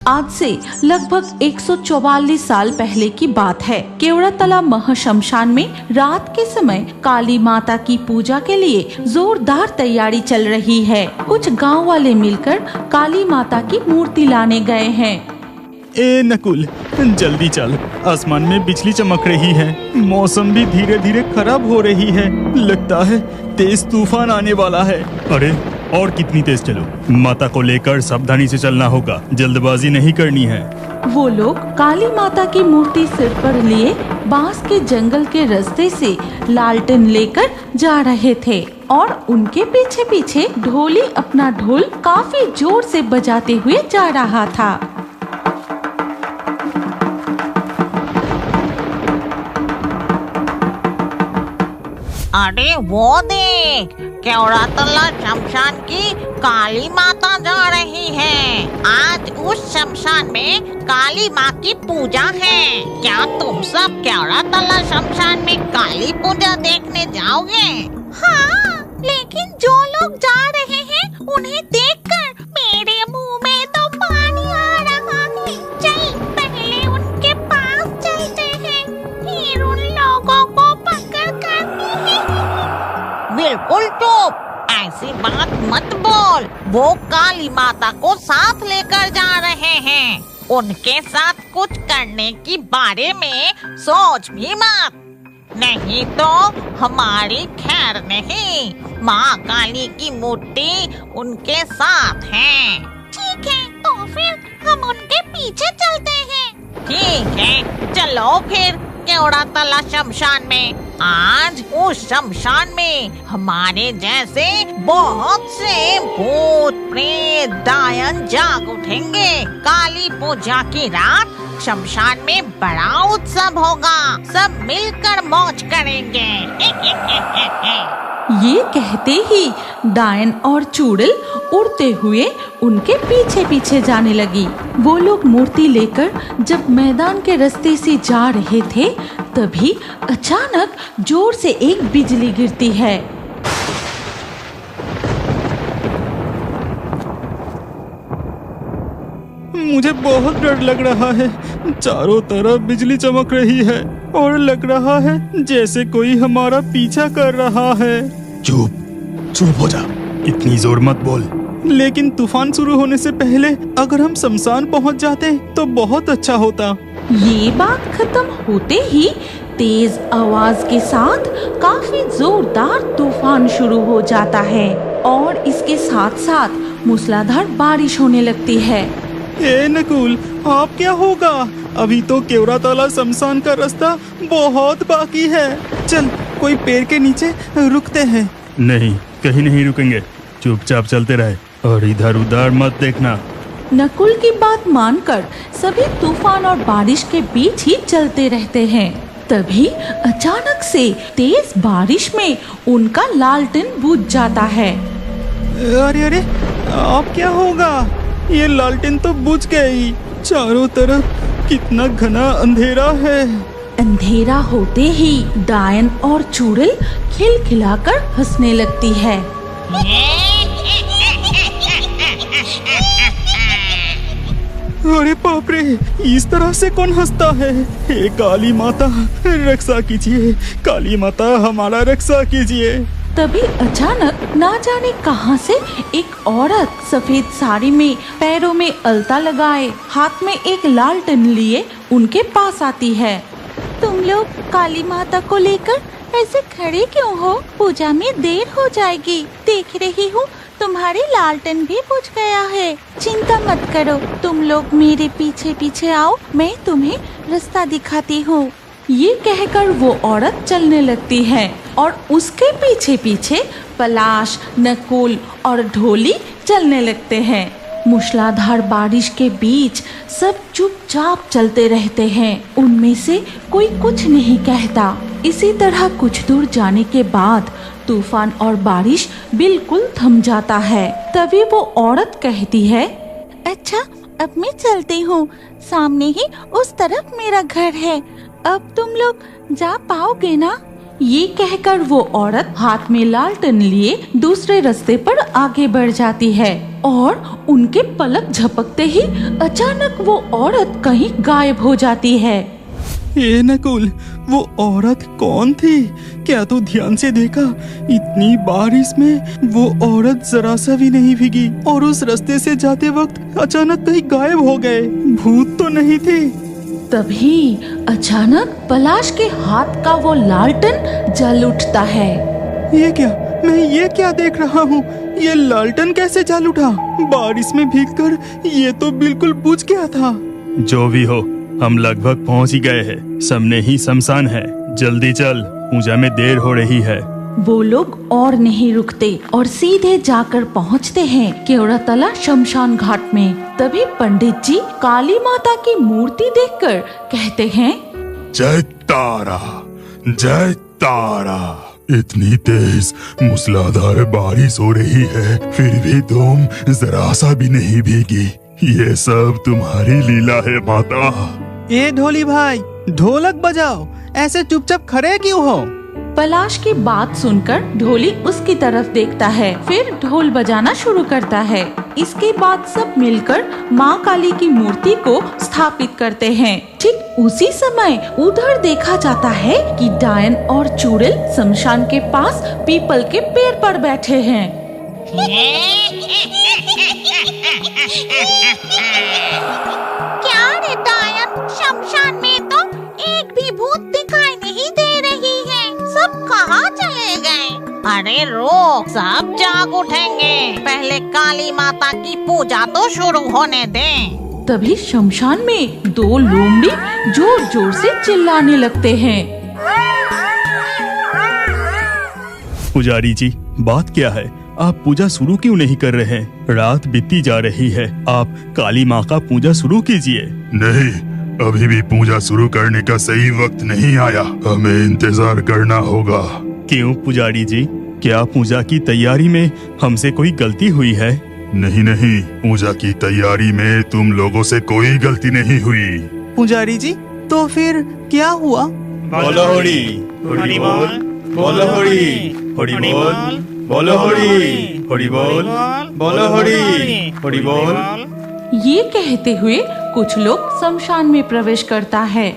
आज से लगभग 144 साल पहले की बात है। केवड़ातला महाश्मशान में रात के समय काली माता की पूजा के लिए जोरदार तैयारी चल रही है। कुछ गांव वाले मिलकर काली माता की मूर्ति लाने गए हैं। ए नकुल, जल्दी चल, आसमान में बिजली चमक रही है, मौसम भी धीरे धीरे खराब हो रही है, लगता है तेज तूफान आने वाला है। अरे और कितनी तेज चलो, माता को लेकर सावधानी से चलना होगा, जल्दबाजी नहीं करनी है। वो लोग काली माता की मूर्ति सिर पर लिए बांस के जंगल के रास्ते से लालटेन लेकर जा रहे थे और उनके पीछे पीछे ढोली अपना ढोल काफी जोर से बजाते हुए जा रहा था। अरे वो देख, केवड़ातला शमशान की काली माता जा रही है। आज उस शमशान में काली माँ की पूजा है। क्या तुम सब केवड़ातला शमशान में काली पूजा देखने जाओगे? हाँ, लेकिन जो लोग जा रहे हैं उन्हें देखकर मेरे मुंह में तो पानी आ रहा है। चल पहले उनके पास चलते हैं, फिर उन लोगों को पकड़ करनी है। बिल्कुल चुप, ऐसी बात मत बोल। वो काली माता को साथ लेकर जा रहे हैं, उनके साथ कुछ करने की बारे में सोच भी मत, नहीं तो हमारी खैर नहीं। माँ काली की मूर्ति उनके साथ है। ठीक है, तो फिर हम उनके पीछे चलते हैं। ठीक है, चलो फिर केवड़ातला शमशान में। आज उस शमशान में हमारे जैसे बहुत से भूत प्रेत डायन जाग उठेंगे। काली पूजा की रात शमशान में बड़ा उत्सव होगा, सब मिलकर मौज करेंगे। ये कहते ही डायन और चूड़िल उड़ते हुए उनके पीछे पीछे जाने लगी। वो लोग मूर्ति लेकर जब मैदान के रास्ते से जा रहे थे, तभी अचानक जोर से एक बिजली गिरती है। मुझे बहुत डर लग रहा है, चारों तरफ बिजली चमक रही है और लग रहा है जैसे कोई हमारा पीछा कर रहा है। चुप हो जा, इतनी जोर मत बोल। लेकिन तूफान शुरू होने से पहले अगर हम शमशान पहुंच जाते तो बहुत अच्छा होता। ये बात खत्म होते ही तेज आवाज के साथ काफी जोरदार तूफान शुरू हो जाता है और इसके साथ साथ मूसलाधार बारिश होने लगती है। ए नकुल, आप क्या होगा? अभी तो केवड़ातला शमशान का रास्ता बहुत बाकी है। चल कोई पेड़ के नीचे रुकते हैं। नहीं, कहीं नहीं रुकेंगे, चुपचाप चलते रहे और इधर उधर मत देखना। नकुल की बात मानकर सभी तूफान और बारिश के बीच ही चलते रहते हैं। तभी अचानक से तेज बारिश में उनका लालटेन बुझ जाता है। अरे आप क्या होगा? ये लालटेन तो बुझ गई। चारों तरफ कितना घना अंधेरा है। अंधेरा होते ही डायन और चूड़िल खिलखिलाकर हंसने लगती है। अरे बाप रे, इस तरह से कौन हंसता है? हे काली माता, रक्षा कीजिए, काली माता हमारा रक्षा कीजिए। तभी अचानक ना जाने कहां से एक औरत सफेद साड़ी में, पैरों में अलता लगाए, हाथ में एक लालटेन लिए उनके पास आती है। तुम लोग काली माता को लेकर ऐसे खड़े क्यों हो? पूजा में देर हो जाएगी। देख रही हूँ तुम्हारी लालटेन भी बुझ गया है। चिंता मत करो, तुम लोग मेरे पीछे पीछे आओ, मैं तुम्हें रास्ता दिखाती हूँ। ये कहकर वो औरत चलने लगती है और उसके पीछे पीछे पलाश, नकुल और ढोली चलने लगते हैं। मूसलाधार बारिश के बीच सब चुपचाप चलते रहते हैं, उनमें से कोई कुछ नहीं कहता। इसी तरह कुछ दूर जाने के बाद तूफान और बारिश बिल्कुल थम जाता है। तभी वो औरत कहती है, अच्छा अब मैं चलती हूँ, सामने ही उस तरफ मेरा घर है। अब तुम लोग जा पाओगे ना? ये कहकर वो औरत हाथ में लालटेन लिए दूसरे रास्ते पर आगे बढ़ जाती है और उनके पलक झपकते ही अचानक वो औरत कहीं गायब हो जाती है। ए नकुल, वो औरत कौन थी? क्या तू ध्यान से देखा? इतनी बारिश में वो औरत जरा सा भी नहीं भीगी और उस रास्ते से जाते वक्त अचानक कहीं गायब हो गए। भूत तो नहीं थे? तभी अचानक पलाश के हाथ का वो लालटेन जल उठता है। ये क्या? मैं ये क्या देख रहा हूँ? ये लालटेन कैसे जल उठा? बारिश में भीगकर ये तो बिल्कुल बुझ गया था। जो भी हो, हम लगभग पहुँच ही गए हैं। सामने ही शमशान है, जल्दी चल, पूजा में देर हो रही है। वो लोग और नहीं रुकते और सीधे जाकर पहुंचते हैं केवड़ातला शमशान घाट में। तभी पंडित जी काली माता की मूर्ति देखकर कहते हैं, जय तारा, जय तारा। इतनी तेज मूसलाधार बारिश हो रही है, फिर भी तुम जरा सा भी नहीं भीगी। ये सब तुम्हारी लीला है माता। ए ढोली भाई, ढोलक बजाओ, ऐसे चुपचाप खड़े क्यों हो? पलाश की बात सुनकर ढोली उसकी तरफ देखता है, फिर ढोल बजाना शुरू करता है। इसके बाद सब मिलकर माँ काली की मूर्ति को स्थापित करते हैं। ठीक उसी समय उधर देखा जाता है कि डायन और चुड़ैल शमशान के पास पीपल के पेड़ पर बैठे हैं। क्या रे डायन, शमशान में तो एक भी भूत दिखाई नहीं दे रही है। सब कहाँ चले गए? अरे रुक, सब जाग उठेंगे, पहले काली माता की पूजा तो शुरू होने दें। तभी शमशान में दो लोमड़ी जोर जोर से चिल्लाने लगते हैं। पुजारी जी, बात क्या है? आप पूजा शुरू क्यों नहीं कर रहे हैं? रात बीती जा रही है, आप काली माँ का पूजा शुरू कीजिए। नहीं, अभी भी पूजा शुरू करने का सही वक्त नहीं आया, हमें इंतजार करना होगा। क्यों पुजारी जी, क्या पूजा की तैयारी में हमसे कोई गलती हुई है? नहीं नहीं, पूजा की तैयारी में तुम लोगों से कोई गलती नहीं हुई। पुजारी जी, तो फिर क्या हुआ? बोलो होरी, होरी बोल, बोलो होरी, होरी बोल, बोलो होरी, होरी बोल, बोलो होरी, होरी बोल। ये कहते हुए कुछ लोग शमशान में प्रवेश करता है।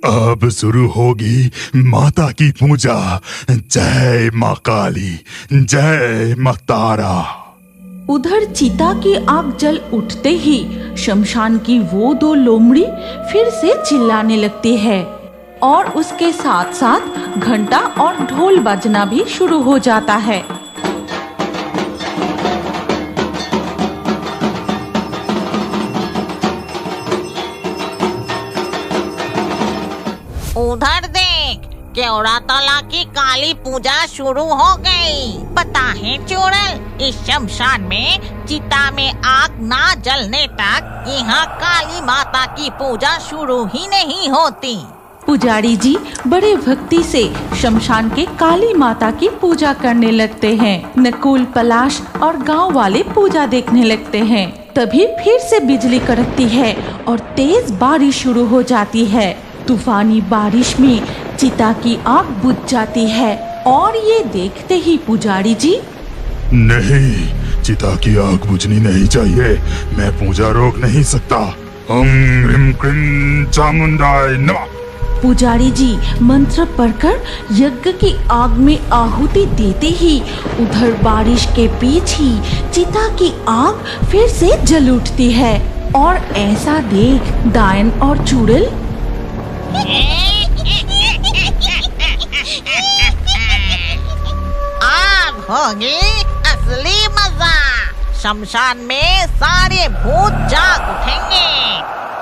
अब शुरू होगी माता की पूजा। जय माँ काली, जय माँ तारा। उधर चिता की आग जल उठते ही शमशान की वो दो लोमड़ी फिर से चिल्लाने लगती है और उसके साथ साथ घंटा और ढोल बजना भी शुरू हो जाता है। उधर देख, केवड़ातला की काली पूजा शुरू हो गई। पता है चुड़ैल, इस शमशान में चिता में आग ना जलने तक यहाँ काली माता की पूजा शुरू ही नहीं होती। पुजारी जी बड़े भक्ति से शमशान के काली माता की पूजा करने लगते हैं। नकुल, पलाश और गांव वाले पूजा देखने लगते हैं। तभी फिर से बिजली कड़कती है और तेज बारिश शुरू हो जाती है। तूफानी बारिश में चिता की आग बुझ जाती है और ये देखते ही पुजारी जी, नहीं, चिता की आग बुझनी नहीं चाहिए, मैं पूजा रोक नहीं सकता। ओम ह्रीं क्लीं चामुंडाय नमः। पुजारी जी मंत्र पढ़कर यज्ञ की आग में आहुति देते ही उधर बारिश के बीच ही चिता की आग फिर से जल उठती है और ऐसा देख डायन और चुड़ैल आग होगी असली मजा। शमशान में सारे भूत जाग उठेंगे।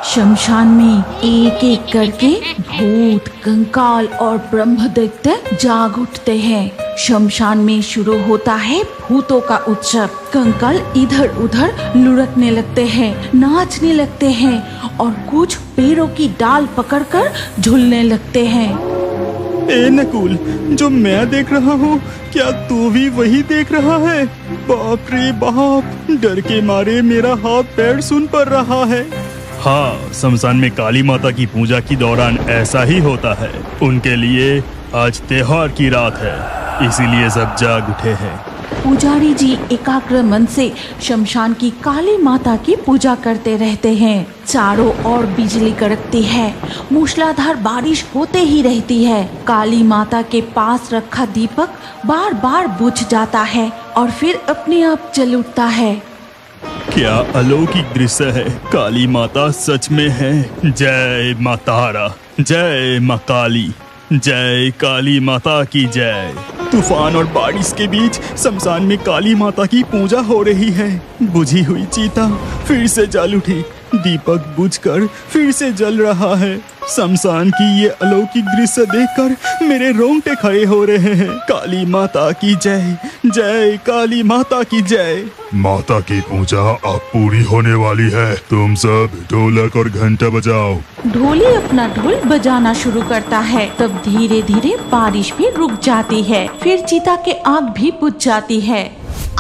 शमशान में एक एक करके भूत, कंकाल और ब्रह्मदैत्य जाग उठते हैं। शमशान में शुरू होता है भूतों का उत्सव। कंकाल इधर उधर लुढ़कने लगते हैं, नाचने लगते हैं और कुछ पेड़ों की डाल पकड़कर झूलने लगते हैं। ए नकुल, जो मैं देख रहा हूँ, क्या तू भी वही देख रहा है? बाप रे बाप, डर के मारे मेरा हाथ पैर सुन पड़ रहा है। हाँ, शमशान में काली माता की पूजा के दौरान ऐसा ही होता है। उनके लिए आज त्योहार की रात है, इसीलिए सब जाग उठे हैं। पुजारी जी एकाग्र मन से शमशान की काली माता की पूजा करते रहते हैं। चारों ओर बिजली कड़कती है, मूसलाधार बारिश होते ही रहती है। काली माता के पास रखा दीपक बार बार बुझ जाता है और फिर अपने आप जल उठता है। क्या अलौकिक दृश्य है, काली माता सच में है। जय माँ तारा, जय माँ काली, जय काली माता की जय। तूफान और बारिश के बीच शमशान में काली माता की पूजा हो रही है। बुझी हुई चिता फिर से जल उठी, दीपक बुझकर फिर से जल रहा है। शमशान की ये अलौकिक दृश्य देखकर मेरे रोंगटे खड़े हो रहे हैं। काली माता की जय, जय काली माता की जय। माता की पूजा अब पूरी होने वाली है। तुम सब ढोलक और घंटा बजाओ। ढोली अपना ढोल बजाना शुरू करता है। तब धीरे धीरे बारिश भी रुक जाती है, फिर चिता के आग भी बुझ जाती है।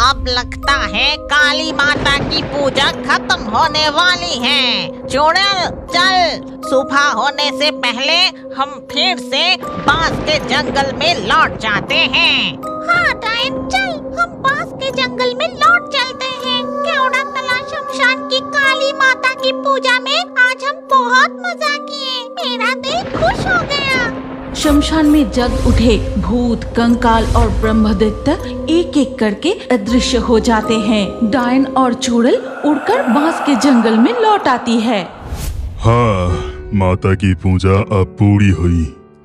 अब लगता है काली माता की पूजा खत्म होने वाली है। चुड़ैल चल, सुबह होने से पहले हम फिर से बांस के जंगल में लौट जाते हैं। हाँ डायन चल, हम बांस के जंगल में लौट चलते हैं। केवड़ा तला शमशान की काली माता की पूजा में आज हम बहुत मजा किए। मेरा दिल खुश हो गया। शमशान में जग उठे भूत, कंकाल और ब्रह्मदैत्य एक एक करके अदृश्य हो जाते हैं। डायन और चुड़ैल उड़कर बांस के जंगल में लौट आती है। हाँ, माता की पूजा अब पूरी हुई।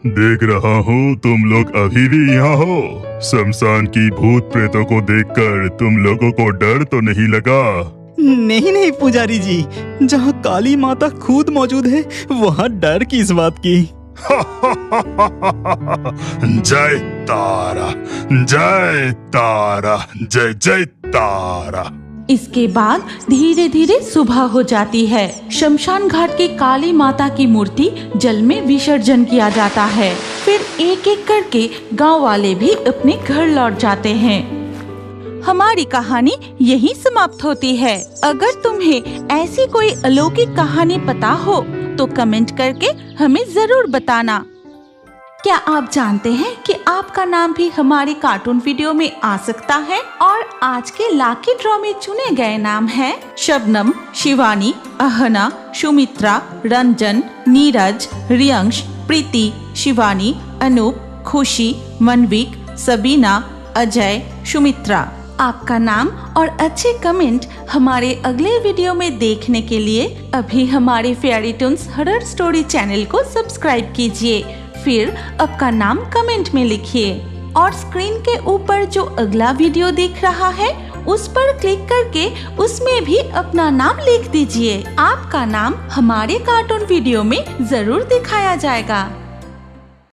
देख रहा हूँ तुम लोग अभी भी यहाँ हो। शमशान की भूत प्रेतों को देखकर तुम लोगों को डर तो नहीं लगा? नहीं नहीं पुजारी जी, जहाँ काली माता खुद मौजूद है वहाँ डर किस बात की। जय तारा, जय तारा, जय जय तारा। इसके बाद धीरे धीरे सुबह हो जाती है। शमशान घाट की काली माता की मूर्ति जल में विसर्जन किया जाता है। फिर एक एक करके गांव वाले भी अपने घर लौट जाते हैं। हमारी कहानी यहीं समाप्त होती है। अगर तुम्हें ऐसी कोई अलौकिक कहानी पता हो तो कमेंट करके हमें जरूर बताना। क्या आप जानते हैं कि आपका नाम भी हमारे कार्टून वीडियो में आ सकता है? और आज के लाकी ड्रॉ में चुने गए नाम हैं शबनम, शिवानी, अहना, सुमित्रा, रंजन, नीरज, रियंश, प्रीति, शिवानी, अनूप, खुशी, मनविक, सबीना, अजय, सुमित्रा। आपका नाम और अच्छे कमेंट हमारे अगले वीडियो में देखने के लिए अभी हमारे fairy Toons horror story channel को सब्सक्राइब कीजिए। फिर आपका नाम कमेंट में लिखिए और स्क्रीन के ऊपर जो अगला वीडियो दिख रहा है उस पर क्लिक करके उसमें भी अपना नाम लिख दीजिए। आपका नाम हमारे कार्टून वीडियो में जरूर दिखाया जाएगा।